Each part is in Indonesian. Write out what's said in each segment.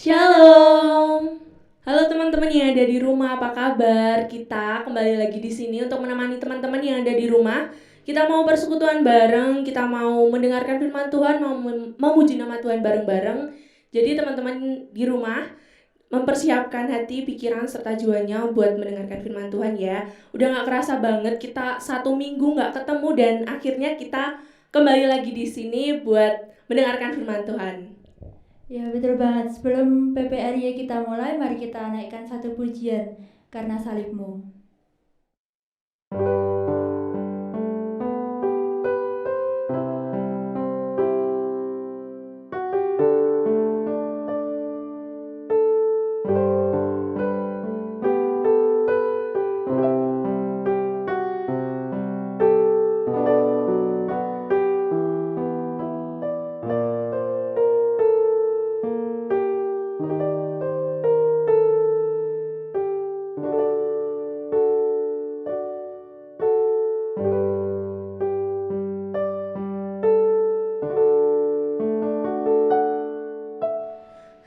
Shalom. Halo teman-teman yang ada di rumah, apa kabar? Kita kembali lagi di sini untuk menemani teman-teman yang ada di rumah. Kita mau persekutuan bareng, kita mau mendengarkan firman Tuhan, mau memuji nama Tuhan bareng-bareng. Jadi teman-teman di rumah mempersiapkan hati, pikiran, serta jiwanya buat mendengarkan firman Tuhan ya. Udah gak kerasa banget kita 1 minggu gak ketemu dan akhirnya kita kembali lagi di sini buat mendengarkan firman Tuhan. Ya betul banget, sebelum PPRY kita mulai, mari kita naikkan satu pujian, Karena Salibmu.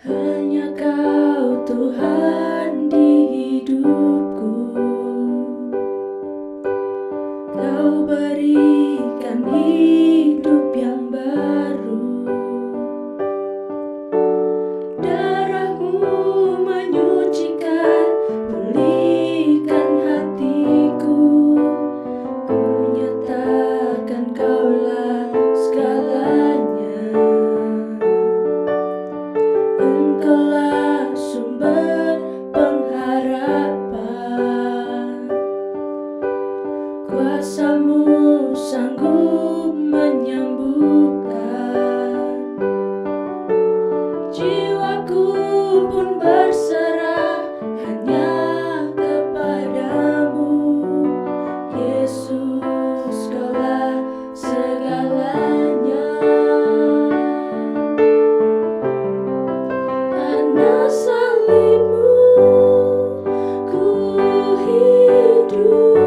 Hanya Kau Tuhan di hidupku, Kau berikan hidup yang baru. Darah-Mu menyucikan, pulihkan hatiku. Ku nyatakan Kaulah segalanya. Engkaulah sumber pengharapan, kuasa-Mu sanggup menyembuhkan. Jiwaku pun berserah hanya kepadamu, Yesus, Kaulah segalanya. Karena salib-Mu ku hidup,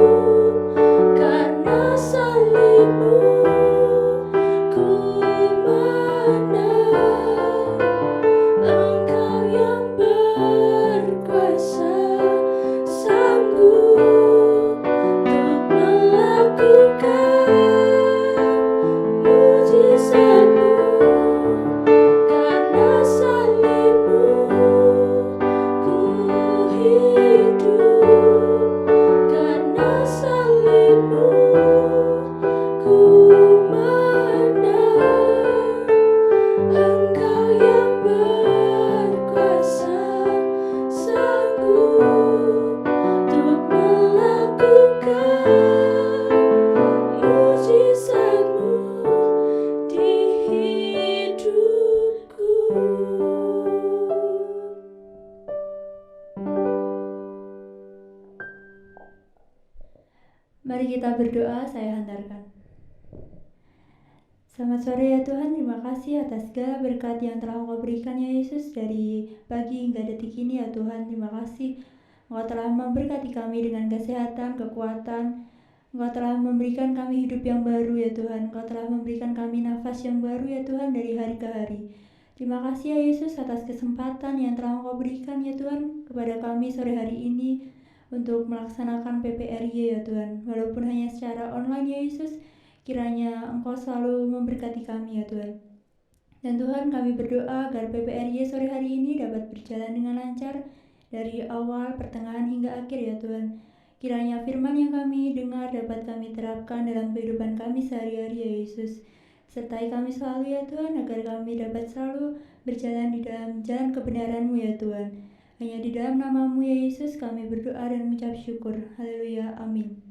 karena salib-Mu ku menang. Engkau yang berkuasa, sanggup untuk melakukan mujizat-Mu. Karena salib-Mu ku hidup, karena salib-Mu ku menang. Engkau yang berkuasa, sanggup untuk melakukan mujizat-Mu di hidupku. Mari kita berdoa, saya hantarkan. Selamat sore ya Tuhan, terima kasih atas segala berkat yang telah Engkau berikan ya Yesus, dari pagi hingga detik ini ya Tuhan. Terima kasih Engkau telah memberkati kami dengan kesehatan, kekuatan. Engkau telah memberikan kami hidup yang baru ya Tuhan. Engkau telah memberikan kami nafas yang baru ya Tuhan dari hari ke hari. Terima kasih ya Yesus atas kesempatan yang telah Engkau berikan ya Tuhan kepada kami sore hari ini untuk melaksanakan PPRY ya Tuhan. Walaupun hanya secara online ya Yesus, kiranya Engkau selalu memberkati kami ya Tuhan. Dan Tuhan, kami berdoa agar PPRY sore hari ini dapat berjalan dengan lancar dari awal, pertengahan hingga akhir ya Tuhan. Kiranya firman yang kami dengar dapat kami terapkan dalam kehidupan kami sehari-hari ya Yesus. Sertai kami selalu ya Tuhan, agar kami dapat selalu berjalan di dalam jalan kebenaran-Mu ya Tuhan. Hanya di dalam nama-Mu ya Yesus kami berdoa dan mengucap syukur. Haleluya, amin.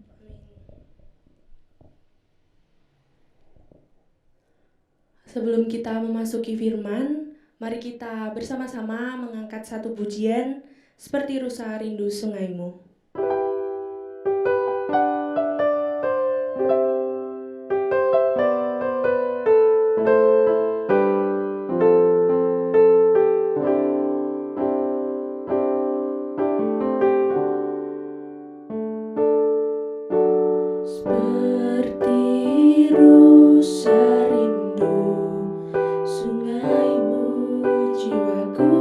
Sebelum kita memasuki firman, mari kita bersama-sama mengangkat satu pujian, Seperti Rusa Rindu Sungai-Mu. Seperti rusa rindu sungaimu, jiwaku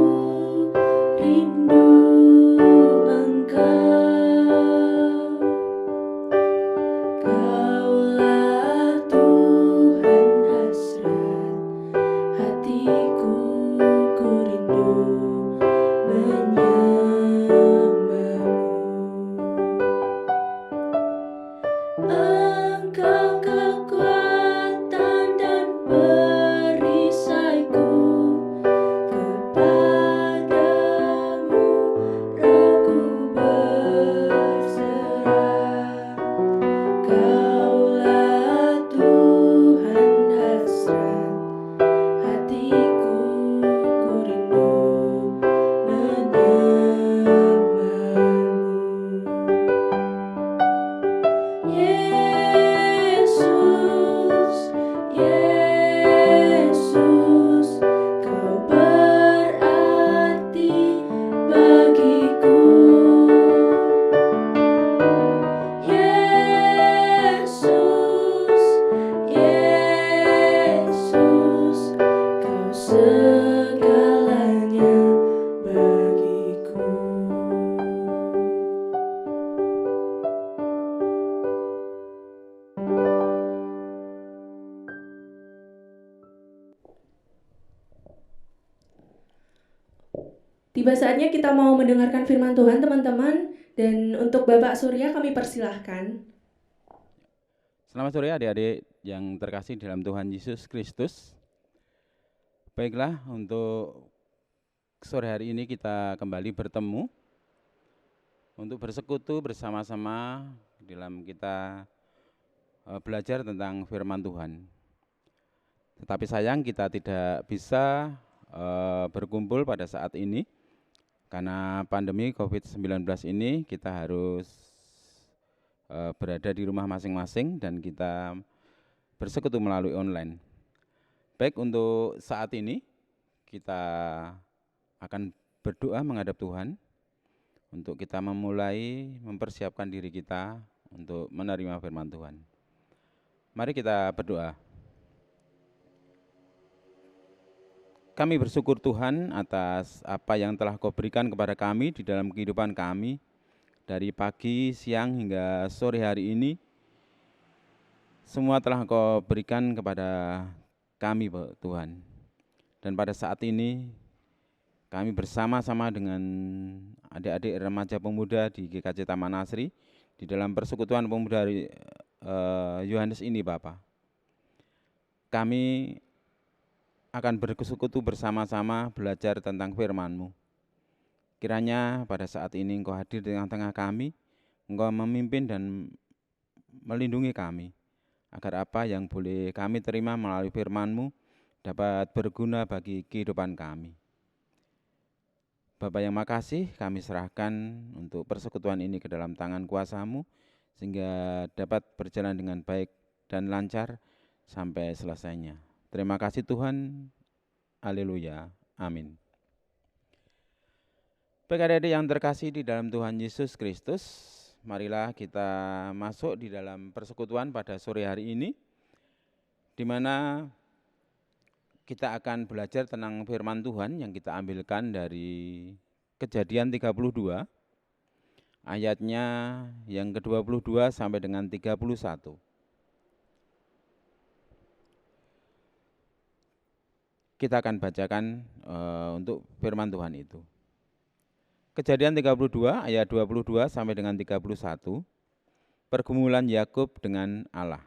Tiba saatnya kita mau mendengarkan firman Tuhan, teman-teman. Dan untuk Bapak Surya kami persilahkan. Selamat sore adik-adik yang terkasih dalam Tuhan Yesus Kristus. Baiklah, untuk sore hari ini kita kembali bertemu untuk bersekutu bersama-sama dalam kita belajar tentang firman Tuhan. Tetapi sayang kita tidak bisa berkumpul pada saat ini karena pandemi COVID-19 ini kita harus berada di rumah masing-masing dan kita bersekutu melalui online. Baik, untuk saat ini kita akan berdoa menghadap Tuhan untuk kita mempersiapkan diri kita untuk menerima firman Tuhan. Mari kita berdoa. Kami bersyukur Tuhan atas apa yang telah Kau berikan kepada kami di dalam kehidupan kami dari pagi, siang hingga sore hari ini. Semua telah Kau berikan kepada kami Tuhan. Dan pada saat ini kami bersama-sama dengan adik-adik remaja pemuda di GKJ Taman Asri di dalam persekutuan pemuda Yohanes ini Bapak. Kami akan bersekutu bersama-sama belajar tentang firman-Mu. Kiranya pada saat ini Engkau hadir di tengah-tengah kami, Engkau memimpin dan melindungi kami, agar apa yang boleh kami terima melalui firman-Mu dapat berguna bagi kehidupan kami. Bapak yang makasih, kami serahkan untuk persekutuan ini ke dalam tangan kuasa-Mu, sehingga dapat berjalan dengan baik dan lancar sampai selesainya. Terima kasih Tuhan, haleluya, amin. Baik adik-adik yang terkasih di dalam Tuhan Yesus Kristus, marilah kita masuk di dalam persekutuan pada sore hari ini, di mana kita akan belajar tentang firman Tuhan yang kita ambilkan dari Kejadian 32, ayatnya yang ke-22 sampai dengan 31. Kita akan bacakan untuk firman Tuhan itu. Kejadian 32 ayat 22 sampai dengan 31, pergumulan Yakub dengan Allah.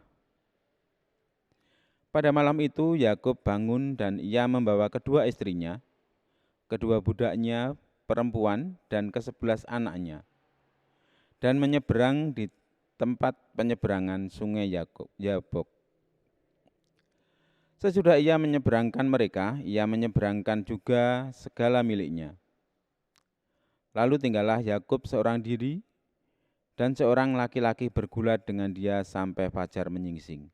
Pada malam itu Yakub bangun dan ia membawa kedua istrinya, kedua budaknya perempuan dan ke-11 anaknya, dan menyeberang di tempat penyeberangan sungai Yabok. Sesudah ia menyeberangkan mereka, ia menyeberangkan juga segala miliknya. Lalu tinggallah Yakub seorang diri, dan seorang laki-laki bergulat dengan dia sampai fajar menyingsing.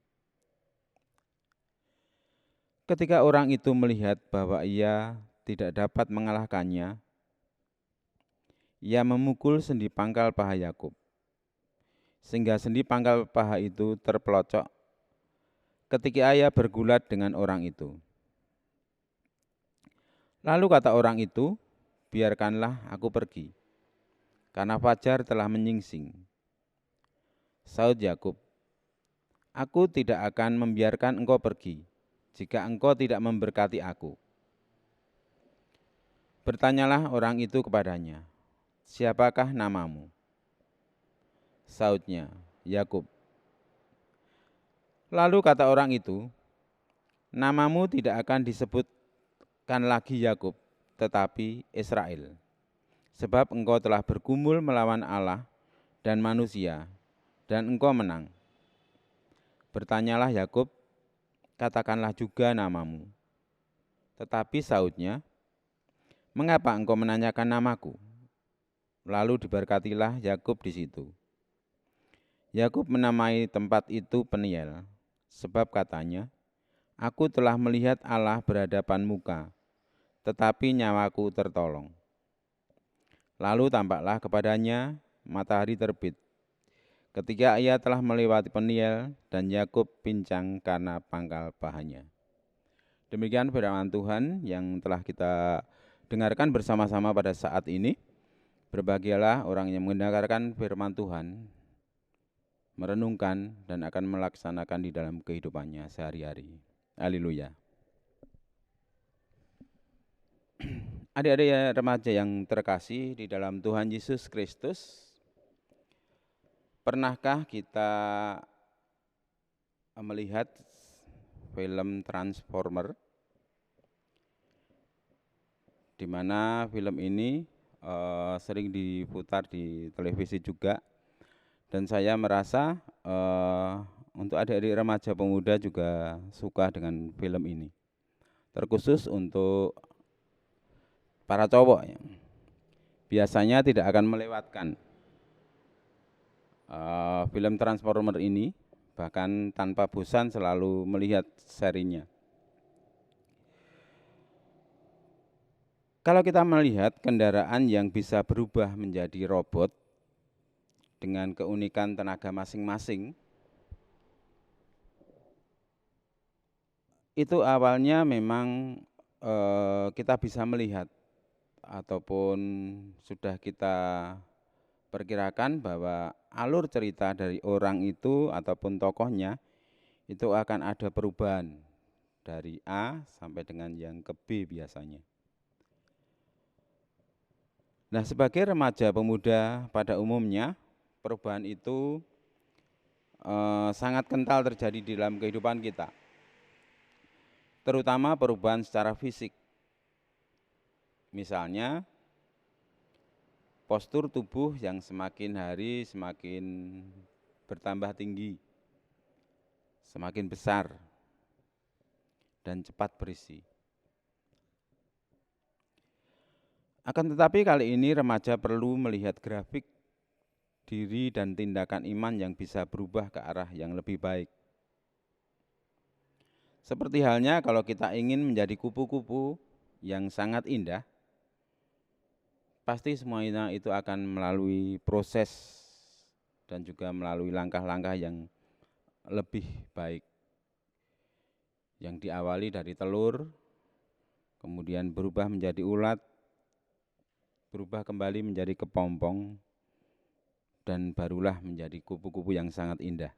Ketika orang itu melihat bahwa ia tidak dapat mengalahkannya, ia memukul sendi pangkal paha Yakub, sehingga sendi pangkal paha itu terpelocok ketika ia bergulat dengan orang itu. Lalu kata orang itu, biarkanlah aku pergi, karena fajar telah menyingsing. Saud Yakub, aku tidak akan membiarkan engkau pergi, jika engkau tidak memberkati aku. Bertanyalah orang itu kepadanya, siapakah namamu? Saudnya, Yakub. Lalu kata orang itu, namamu tidak akan disebutkan lagi Yakub, tetapi Israel, sebab engkau telah bergumul melawan Allah dan manusia, dan engkau menang. Bertanyalah Yakub, katakanlah juga namamu. Tetapi saudnya, mengapa engkau menanyakan namaku? Lalu diberkatilah Yakub di situ. Yakub menamai tempat itu Peniel, sebab katanya, aku telah melihat Allah berhadapan muka, tetapi nyawaku tertolong. Lalu tampaklah kepadanya matahari terbit, ketika ia telah melewati Peniel, dan Yakub pincang karena pangkal pahanya. Demikian firman Tuhan yang telah kita dengarkan bersama-sama pada saat ini. Berbahagialah orang yang mendengarkan firman Tuhan, merenungkan dan akan melaksanakan di dalam kehidupannya sehari-hari. Haleluya. Adik-adik remaja yang terkasih di dalam Tuhan Yesus Kristus, pernahkah kita melihat film Transformer, di mana film ini sering diputar di televisi juga, dan saya merasa untuk adik-adik remaja pemuda juga suka dengan film ini, terkhusus untuk para cowok yang biasanya tidak akan melewatkan film Transformer ini, bahkan tanpa bosan selalu melihat serinya. Kalau kita melihat kendaraan yang bisa berubah menjadi robot dengan keunikan tenaga masing-masing, itu awalnya memang kita bisa melihat ataupun sudah kita perkirakan bahwa alur cerita dari orang itu ataupun tokohnya itu akan ada perubahan dari A sampai dengan yang ke B biasanya. Nah, sebagai remaja pemuda pada umumnya, perubahan itu sangat kental terjadi di dalam kehidupan kita, terutama perubahan secara fisik. Misalnya, postur tubuh yang semakin hari semakin bertambah tinggi, semakin besar, dan cepat berisi. Akan tetapi kali ini remaja perlu melihat grafik diri dan tindakan iman yang bisa berubah ke arah yang lebih baik. Seperti halnya kalau kita ingin menjadi kupu-kupu yang sangat indah, pasti semuanya itu akan melalui proses dan juga melalui langkah-langkah yang lebih baik, yang diawali dari telur, kemudian berubah menjadi ulat, berubah kembali menjadi kepompong, dan barulah menjadi kupu-kupu yang sangat indah.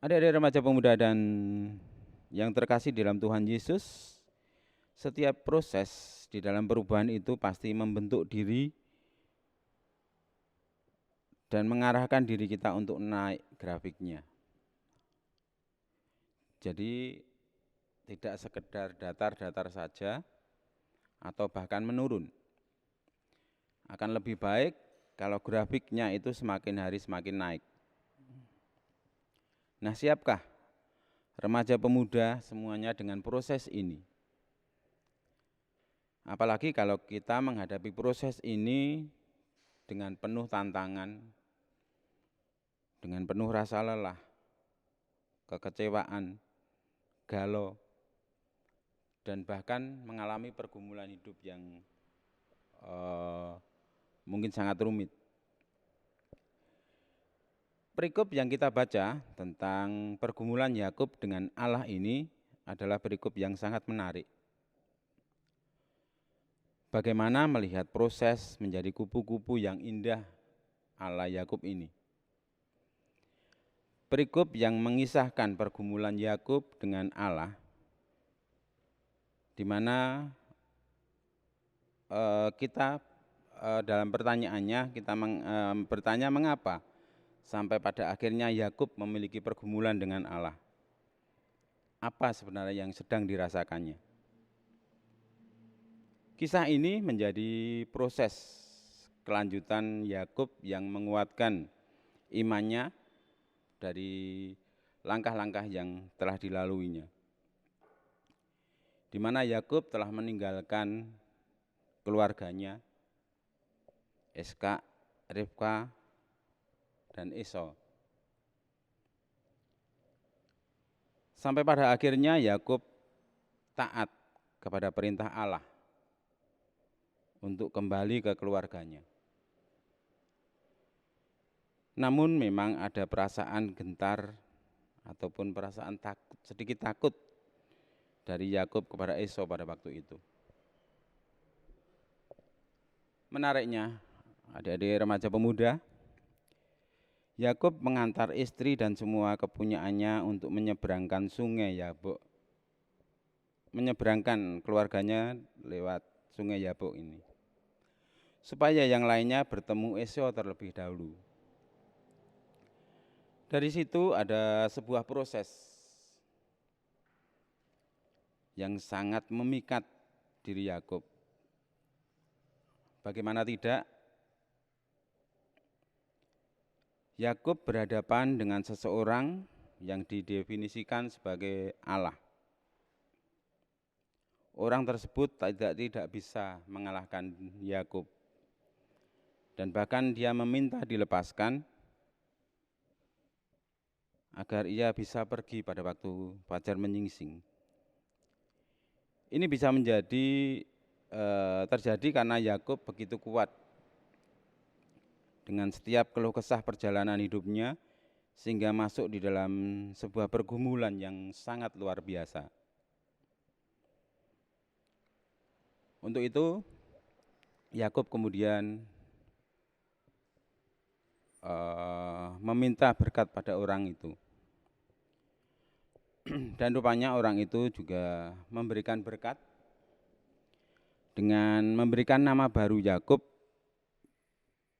Adik-adik remaja pemuda dan yang terkasih di dalam Tuhan Yesus, setiap proses di dalam perubahan itu pasti membentuk diri dan mengarahkan diri kita untuk naik grafiknya. Jadi tidak sekedar datar-datar saja atau bahkan menurun. Akan lebih baik kalau grafiknya itu semakin hari semakin naik. Nah, siapkah remaja pemuda semuanya dengan proses ini? Apalagi kalau kita menghadapi proses ini dengan penuh tantangan, dengan penuh rasa lelah, kekecewaan, galau, dan bahkan mengalami pergumulan hidup yang mungkin sangat rumit. Perikop yang kita baca tentang pergumulan Yakub dengan Allah ini adalah perikop yang sangat menarik. Bagaimana melihat proses menjadi kupu-kupu yang indah Allah Yakub ini. Perikop yang mengisahkan pergumulan Yakub dengan Allah, di mana kita dalam pertanyaannya kita bertanya mengapa sampai pada akhirnya Yakub memiliki pergumulan dengan Allah. Apa sebenarnya yang sedang dirasakannya? Kisah ini menjadi proses kelanjutan Yakub yang menguatkan imannya dari langkah-langkah yang telah dilaluinya, di mana Yakub telah meninggalkan keluarganya, Iskak, Ribka, dan Esau. Sampai pada akhirnya Yakub taat kepada perintah Allah untuk kembali ke keluarganya. Namun memang ada perasaan gentar ataupun perasaan takut, sedikit takut dari Yakub kepada Esau pada waktu itu. Menariknya, adik-adik remaja pemuda, Yakub mengantar istri dan semua kepunyaannya untuk menyeberangkan sungai Yabok menyeberangkan keluarganya lewat Sungai Yabok ini, supaya yang lainnya bertemu Esau terlebih dahulu. Dari situ ada sebuah proses yang sangat memikat diri Yakub. Bagaimana tidak, Yakub berhadapan dengan seseorang yang didefinisikan sebagai Allah. Orang tersebut tidak bisa mengalahkan Yakub, dan bahkan dia meminta dilepaskan agar ia bisa pergi pada waktu fajar menyingsing. Ini bisa terjadi karena Yakub begitu kuat dengan setiap keluh kesah perjalanan hidupnya, sehingga masuk di dalam sebuah pergumulan yang sangat luar biasa. Untuk itu, Yakub kemudian meminta berkat pada orang itu. Dan rupanya orang itu juga memberikan berkat dengan memberikan nama baru Yakub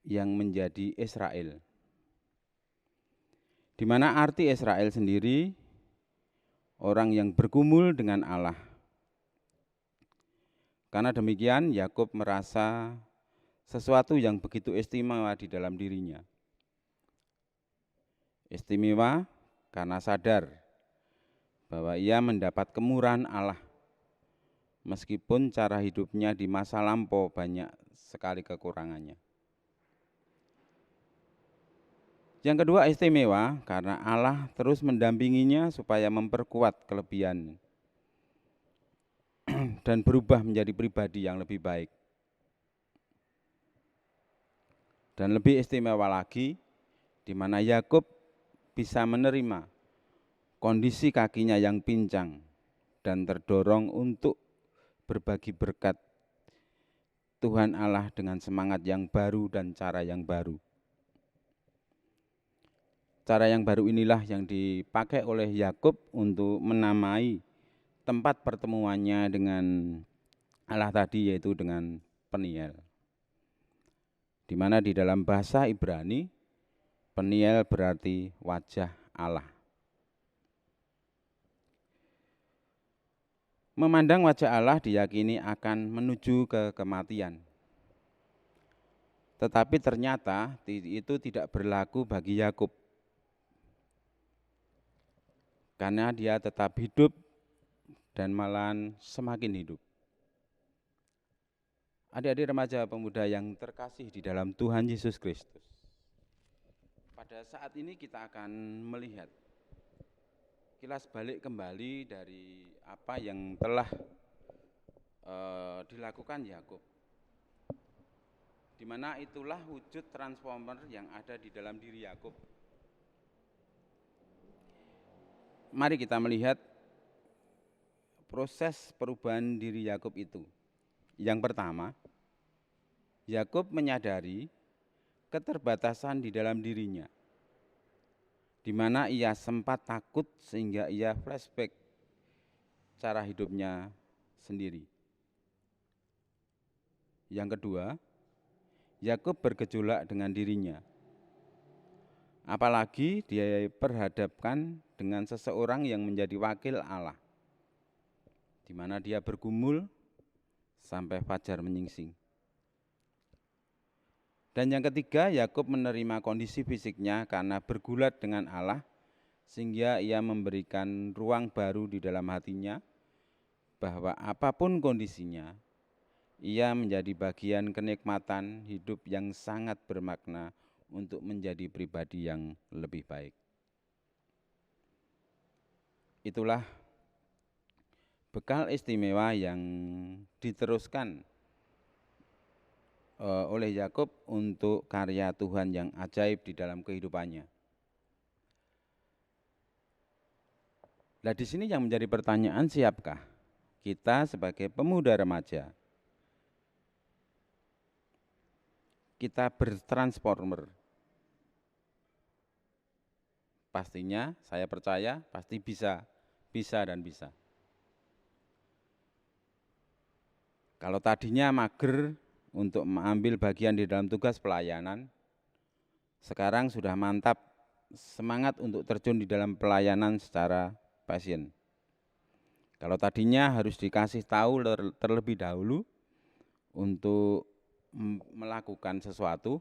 yang menjadi Israel. Di mana arti Israel sendiri orang yang bergumul dengan Allah. Karena demikian Yakub merasa sesuatu yang begitu istimewa di dalam dirinya. Istimewa karena sadar bahwa ia mendapat kemurahan Allah, meskipun cara hidupnya di masa lampau banyak sekali kekurangannya. Yang kedua istimewa karena Allah terus mendampinginya supaya memperkuat kelebihan dan berubah menjadi pribadi yang lebih baik. Dan lebih istimewa lagi, di mana Yakub bisa menerima kondisi kakinya yang pincang dan terdorong untuk berbagi berkat Tuhan Allah dengan semangat yang baru dan cara yang baru. Cara yang baru inilah yang dipakai oleh Yakub untuk menamai tempat pertemuannya dengan Allah tadi, yaitu dengan Peniel. Di mana di dalam bahasa Ibrani, Peniel berarti wajah Allah. Memandang wajah Allah diyakini akan menuju ke kematian. Tetapi ternyata itu tidak berlaku bagi Yakub. Karena dia tetap hidup dan malahan semakin hidup. Adik-adik remaja pemuda yang terkasih di dalam Tuhan Yesus Kristus. Pada saat ini kita akan melihat kilas balik kembali dari apa yang telah dilakukan Yakub, di mana itulah wujud transformer yang ada di dalam diri Yakub. Mari kita melihat proses perubahan diri Yakub itu. Yang pertama, Yakub menyadari keterbatasan di dalam dirinya, di mana ia sempat takut sehingga ia flashback cara hidupnya sendiri. Yang kedua, Yakub bergejolak dengan dirinya. Apalagi dia perhadapkan dengan seseorang yang menjadi wakil Allah, di mana dia bergumul sampai fajar menyingsing. Dan yang ketiga, Yakub menerima kondisi fisiknya karena bergulat dengan Allah, sehingga ia memberikan ruang baru di dalam hatinya, bahwa apapun kondisinya, ia menjadi bagian kenikmatan hidup yang sangat bermakna untuk menjadi pribadi yang lebih baik. Itulah bekal istimewa yang diteruskan oleh Yakub untuk karya Tuhan yang ajaib di dalam kehidupannya. Nah, di sini yang menjadi pertanyaan, siapkah kita sebagai pemuda remaja? Kita bertransformer. Pastinya, saya percaya pasti bisa dan bisa. Kalau tadinya mager untuk mengambil bagian di dalam tugas pelayanan, sekarang sudah mantap semangat untuk terjun di dalam pelayanan secara passion. Kalau tadinya harus dikasih tahu terlebih dahulu untuk melakukan sesuatu,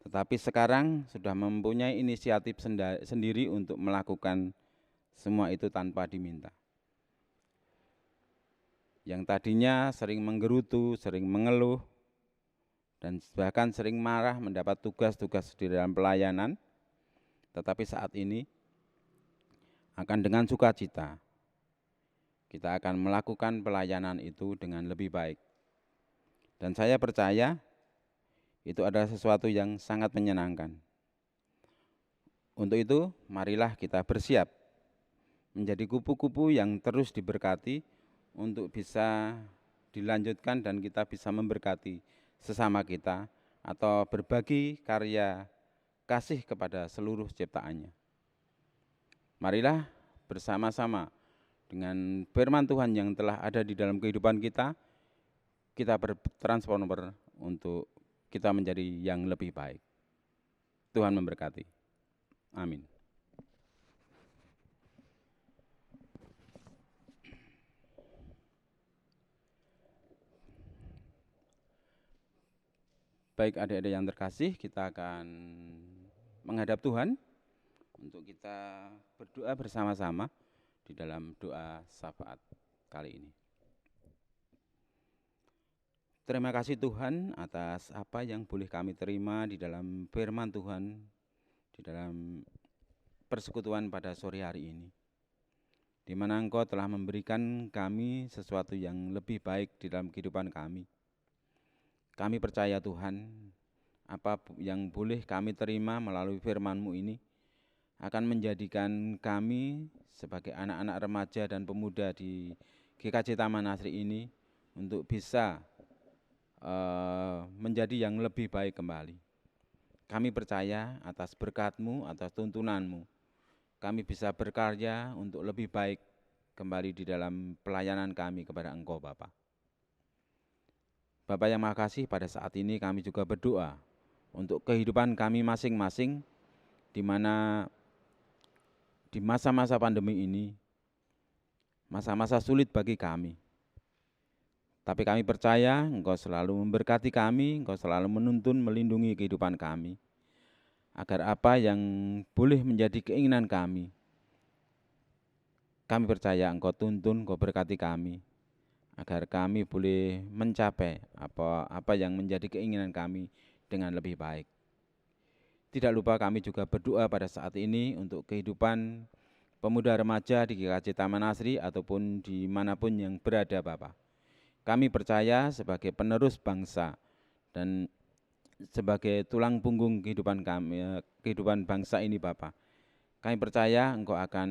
tetapi sekarang sudah mempunyai inisiatif sendiri untuk melakukan semua itu tanpa diminta. Yang tadinya sering menggerutu, sering mengeluh, dan bahkan sering marah mendapat tugas-tugas di dalam pelayanan, tetapi saat ini akan dengan sukacita kita akan melakukan pelayanan itu dengan lebih baik. Dan saya percaya itu adalah sesuatu yang sangat menyenangkan. Untuk itu, marilah kita bersiap menjadi kupu-kupu yang terus diberkati untuk bisa dilanjutkan dan kita bisa memberkati sesama kita atau berbagi karya kasih kepada seluruh ciptaannya. Marilah bersama-sama dengan firman Tuhan yang telah ada di dalam kehidupan kita bertransformer untuk kita menjadi yang lebih baik. Tuhan memberkati. Amin. Baik adik-adik yang terkasih, kita akan menghadap Tuhan untuk kita berdoa bersama-sama di dalam doa syafaat kali ini. Terima kasih Tuhan atas apa yang boleh kami terima di dalam firman Tuhan, di dalam persekutuan pada sore hari ini, di mana Engkau telah memberikan kami sesuatu yang lebih baik di dalam kehidupan kami. Kami percaya Tuhan, apa yang boleh kami terima melalui firman-Mu ini akan menjadikan kami sebagai anak-anak remaja dan pemuda di GKJ Taman Asri ini untuk bisa menjadi yang lebih baik kembali. Kami percaya atas berkat-Mu, atas tuntunan-Mu, kami bisa berkarya untuk lebih baik kembali di dalam pelayanan kami kepada Engkau Bapa. Bapa yang makasih, pada saat ini kami juga berdoa untuk kehidupan kami masing-masing, di mana di masa-masa pandemi ini, masa-masa sulit bagi kami. Tapi kami percaya Engkau selalu memberkati kami, Engkau selalu menuntun, melindungi kehidupan kami, agar apa yang boleh menjadi keinginan kami percaya Engkau tuntun, Engkau berkati kami, agar kami boleh mencapai apa yang menjadi keinginan kami dengan lebih baik. Tidak lupa kami juga berdoa pada saat ini untuk kehidupan pemuda remaja di GKJ Taman Asri ataupun dimanapun yang berada Bapa. Kami percaya sebagai penerus bangsa dan sebagai tulang punggung kehidupan kami, kehidupan bangsa ini Bapa. Kami percaya Engkau akan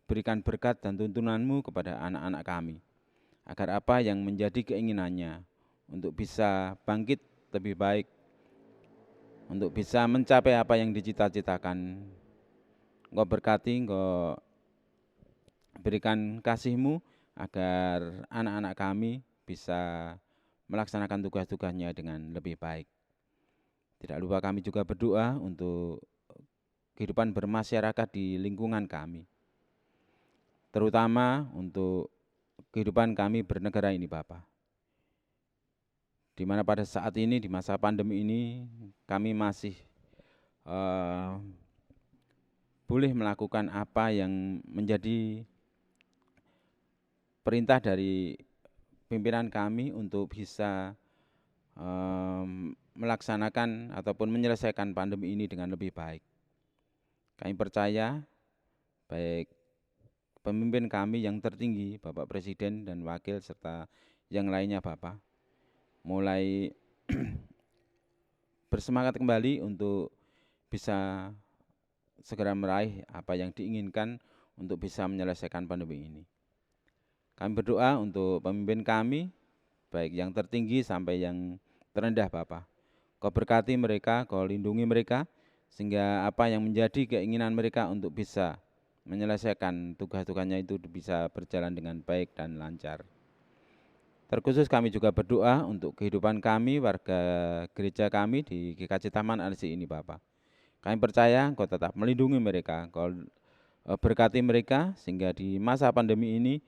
berikan berkat dan tuntunan-Mu kepada anak-anak kami, agar apa yang menjadi keinginannya untuk bisa bangkit lebih baik, untuk bisa mencapai apa yang dicita-citakan. Engkau berkati, Engkau berikan kasih-Mu agar anak-anak kami bisa melaksanakan tugas-tugasnya dengan lebih baik. Tidak lupa kami juga berdoa untuk kehidupan bermasyarakat di lingkungan kami, terutama untuk kehidupan kami bernegara ini Bapa, di mana pada saat ini di masa pandemi ini kami masih boleh melakukan apa yang menjadi perintah dari pimpinan kami untuk bisa melaksanakan ataupun menyelesaikan pandemi ini dengan lebih baik. Kami percaya baik pemimpin kami yang tertinggi, Bapak Presiden dan Wakil serta yang lainnya Bapak, mulai bersemangat kembali untuk bisa segera meraih apa yang diinginkan untuk bisa menyelesaikan pandemi ini. Kami berdoa untuk pemimpin kami, baik yang tertinggi sampai yang terendah Bapak. Kau berkati mereka, Kau lindungi mereka, sehingga apa yang menjadi keinginan mereka untuk bisa menyelesaikan tugas-tugasnya itu bisa berjalan dengan baik dan lancar. Terkhusus kami juga berdoa untuk kehidupan kami, warga gereja kami di GKJ Taman Alsi ini Bapak. Kami percaya Engkau tetap melindungi mereka, Engkau berkati mereka sehingga di masa pandemi ini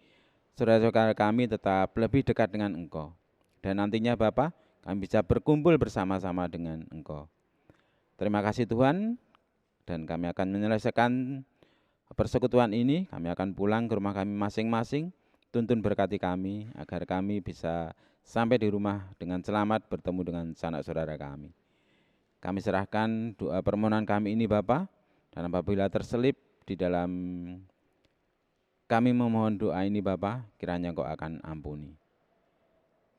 saudara-saudara kami tetap lebih dekat dengan Engkau. Dan nantinya Bapak, kami bisa berkumpul bersama-sama dengan Engkau. Terima kasih Tuhan, dan kami akan menyelesaikan persekutuan ini, kami akan pulang ke rumah kami masing-masing. Tuntun berkati kami, agar kami bisa sampai di rumah dengan selamat bertemu dengan sanak saudara kami. Kami serahkan doa permohonan kami ini Bapa, dan apabila terselip di dalam kami memohon doa ini Bapa, kiranya Engkau akan ampuni.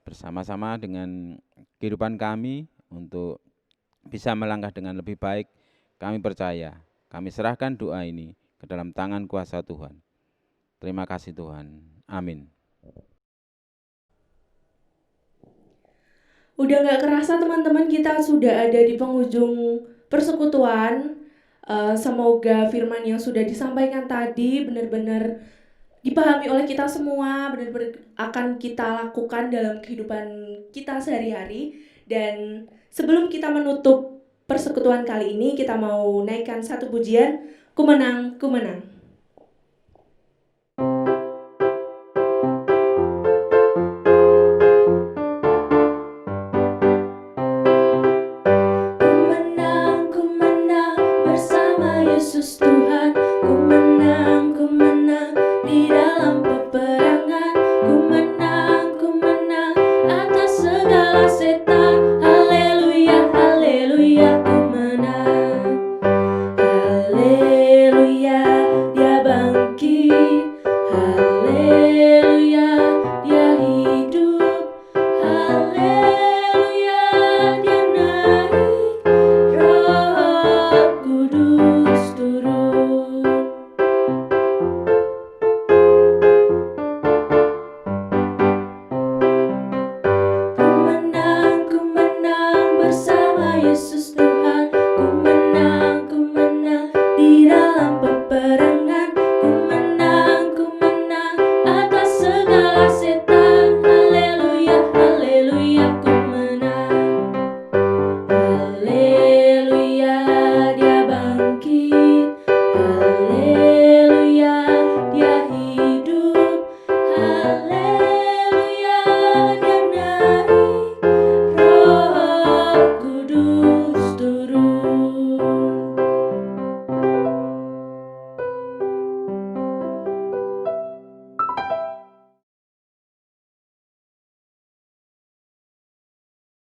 Bersama-sama dengan kehidupan kami untuk bisa melangkah dengan lebih baik, kami percaya, kami serahkan doa ini ke dalam tangan kuasa Tuhan. Terima kasih Tuhan. Amin. Udah nggak kerasa teman-teman, kita sudah ada di penghujung persekutuan. Semoga firman yang sudah disampaikan tadi benar-benar dipahami oleh kita semua, benar-benar akan kita lakukan dalam kehidupan kita sehari-hari. Dan sebelum kita menutup persekutuan kali ini, kita mau naikkan satu pujian, Ku Menang, Ku Menang.